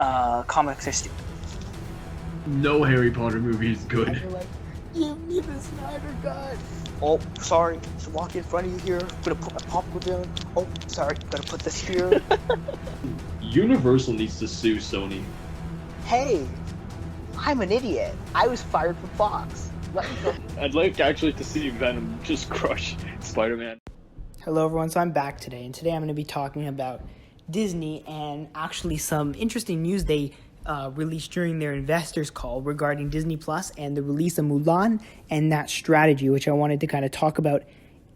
comics are stupid. No Harry Potter movie is good. You're like, give me the Snyder Cut. Oh, sorry. Just walk in front of you here. Gonna put my popcorn down. Oh, sorry. Gotta put this here. Universal needs to sue Sony. Hey, I'm an idiot. I was fired from Fox. Let me go. I'd like actually to see Venom just crush Spider-Man. Hello everyone, so I'm back today, and today I'm going to be talking about Disney and actually some interesting news they released during their investors call regarding Disney Plus and the release of Mulan and that strategy, which I wanted to kind of talk about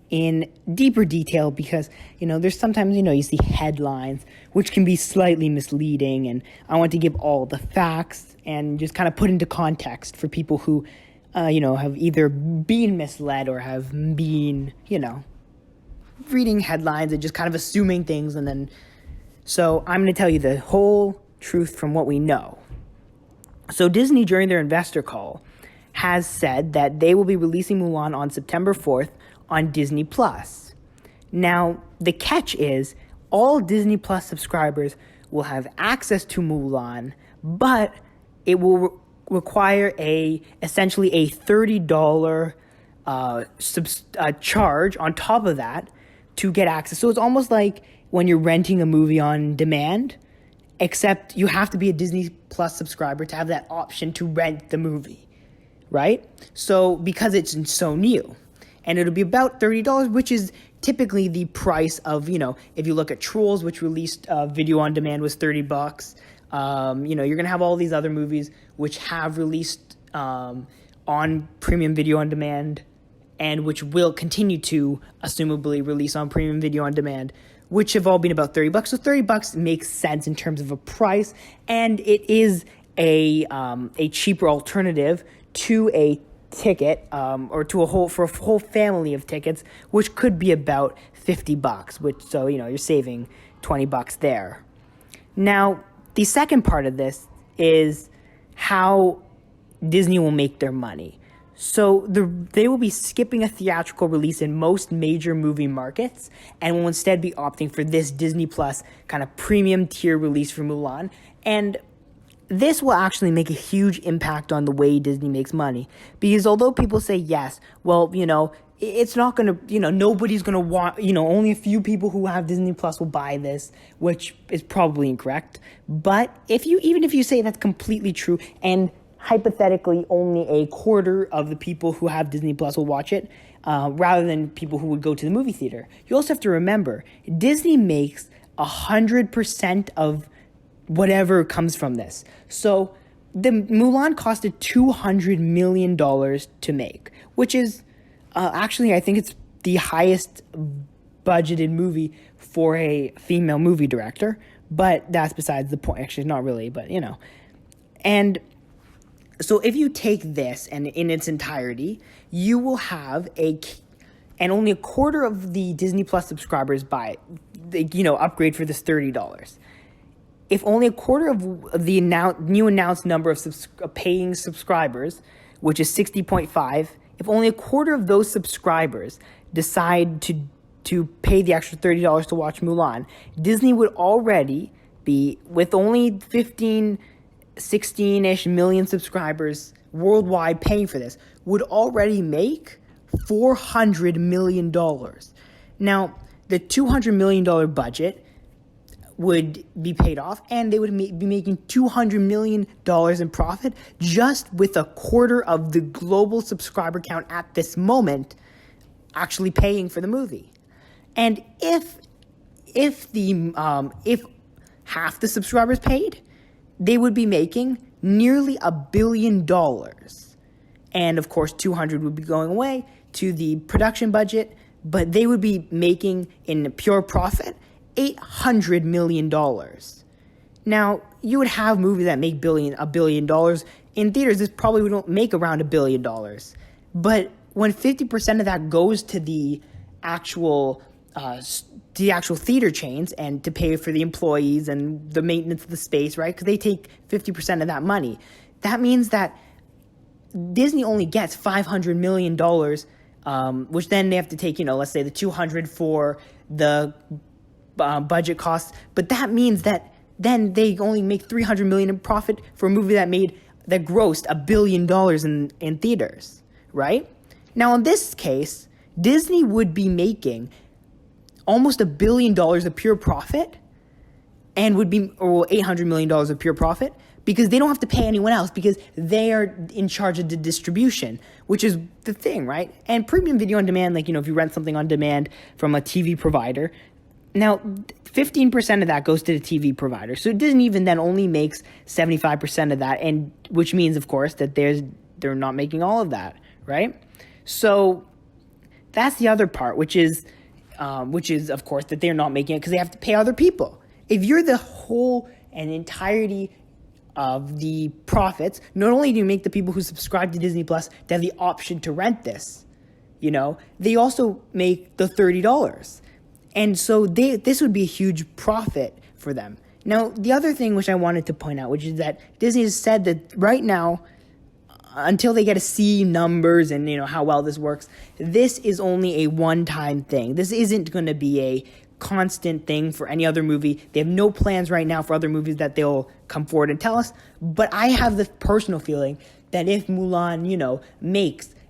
in deeper detail because, there's sometimes, you see headlines which can be slightly misleading, and I want to give all the facts and just kind of put into context for people who, have either been misled or have been, reading headlines and just kind of assuming things. And then, so I'm going to tell you the whole truth from what we know. So Disney, during their investor call, has said that they will be releasing Mulan on September 4th on Disney Plus. Now, the catch is all Disney Plus subscribers will have access to Mulan, but it will require essentially a $30 charge on top of that to get access. So it's almost like when you're renting a movie on demand, except you have to be a Disney Plus subscriber to have that option to rent the movie, right? So because it's so new, and it'll be about $30, which is typically the price of, if you look at Trolls, which released video on demand was $30. You're going to have all these other movies which have released on premium video on demand and which will continue to assumably release on premium video on demand, which have all been about $30. So $30 makes sense in terms of a price, and it is a cheaper alternative to a ticket or to a whole family of tickets, which could be about $50. So you're saving $20 there. Now, the second part of this is how Disney will make their money. So they will be skipping a theatrical release in most major movie markets and will instead be opting for this Disney Plus kind of premium tier release for Mulan. And this will actually make a huge impact on the way Disney makes money. Because although people say, yes, well, it's not going to, nobody's going to want, only a few people who have Disney Plus will buy this, which is probably incorrect. But even if you say that's completely true, and hypothetically only a quarter of the people who have Disney Plus will watch it, rather than people who would go to the movie theater, you also have to remember, Disney makes 100% of whatever comes from this. So the Mulan costed $200 million to make, which is actually, I think it's the highest budgeted movie for a female movie director, but that's besides the point. Actually, not really, but And so if you take this and in its entirety, you will have and only a quarter of the Disney Plus subscribers upgrade for this $30. If only a quarter of the new announced number of paying subscribers, which is 60.5, if only a quarter of those subscribers decide to pay the extra $30 to watch Mulan, Disney would already be, with only 16-ish million subscribers worldwide paying for this, would already make $400 million. Now, the $200 million budget would be paid off, and they would be making $200 million in profit just with a quarter of the global subscriber count at this moment actually paying for the movie. And if half the subscribers paid, they would be making nearly $1 billion. And of course, 200 would be going away to the production budget, but they would be making in pure profit $800 million. Now, you would have movies that make $1 billion. In theaters, this probably would make around $1 billion. But when 50% of that goes to the actual theater chains and to pay for the employees and the maintenance of the space, right? Because they take 50% of that money. That means that Disney only gets $500 million, which then they have to take, let's say the $200 for the budget costs. But that means that then they only make $300 million in profit for a movie that grossed $1 billion in theaters, right? Now, in this case, Disney would be making almost $1 billion of pure profit and would be, or $800 million of pure profit, because they don't have to pay anyone else because they are in charge of the distribution, which is the thing, right? And premium video on demand, like, if you rent something on demand from a TV provider, now 15% of that goes to the TV provider. So Disney even then only makes 75% of that, and which means, of course, that they're not making all of that, right? So that's the other part, which is of course that they're not making it because they have to pay other people. If you're the whole and entirety of the profits, not only do you make the people who subscribe to Disney Plus to have the option to rent this, they also make the $30. And so this would be a huge profit for them. Now, the other thing which I wanted to point out, which is that Disney has said that right now, until they get to see numbers and how well this works, this is only a one-time thing. This isn't going to be a constant thing for any other movie. They have no plans right now for other movies that they'll come forward and tell us. But I have the personal feeling that if Mulan,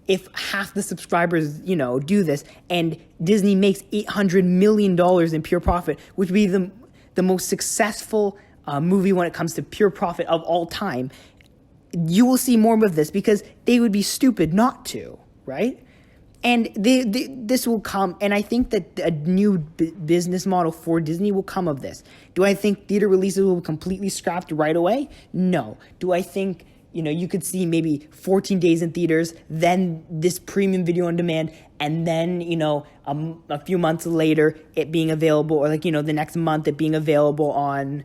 if half the subscribers, do this, and Disney makes $800 million in pure profit, which would be the most successful movie when it comes to pure profit of all time, you will see more of this because they would be stupid not to, right? And this will come, and I think that a new business model for Disney will come of this. Do I think theater releases will be completely scrapped right away? No. Do I think, you could see maybe 14 days in theaters, then this premium video on demand, and then, a few months later it being available, or the next month it being available on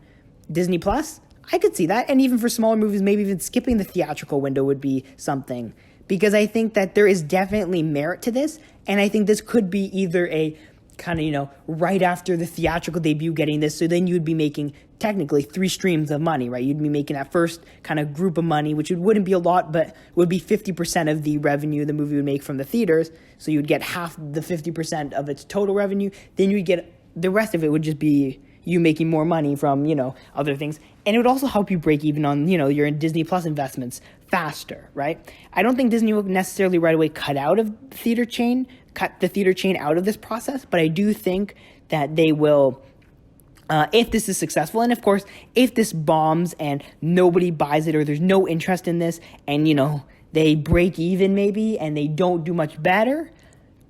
Disney Plus? I could see that. And even for smaller movies, maybe even skipping the theatrical window would be something. Because I think that there is definitely merit to this. And I think this could be either a kind of, right after the theatrical debut getting this. So then you'd be making technically 3 streams of money, right? You'd be making that first kind of group of money, which wouldn't be a lot, but would be 50% of the revenue the movie would make from the theaters. So you'd get half the 50% of its total revenue. Then you'd get the rest of it would just be you making more money from, other things. And it would also help you break even on, your Disney Plus investments faster, right? I don't think Disney will necessarily right away cut the theater chain out of this process, but I do think that they will, if this is successful, and of course, if this bombs and nobody buys it or there's no interest in this and, they break even maybe and they don't do much better,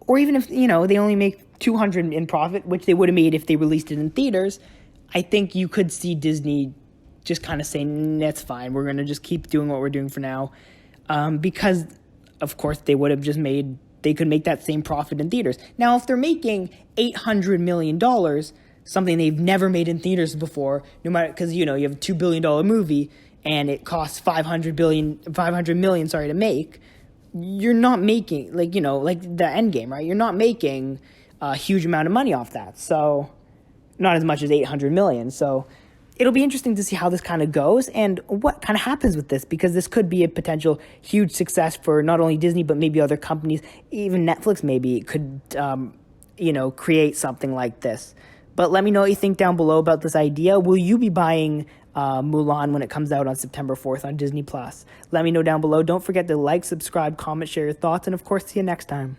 or even if, they only make $200 in profit, which they would have made if they released it in theaters, I think you could see Disney just kind of saying, that's fine, we're going to just keep doing what we're doing for now. Because, of course, they could make that same profit in theaters. Now, if they're making $800 million, something they've never made in theaters before, no matter, because, you have a $2 billion movie and it costs $500 million to make, you're not making, like the end game, right? You're not making a huge amount of money off that. So not as much as 800 million. So it'll be interesting to see how this kind of goes and what kind of happens with this, because this could be a potential huge success for not only Disney, but maybe other companies, even Netflix maybe could, create something like this. But let me know what you think down below about this idea. Will you be buying Mulan when it comes out on September 4th on Disney Plus? Let me know down below. Don't forget to like, subscribe, comment, share your thoughts, and of course, see you next time.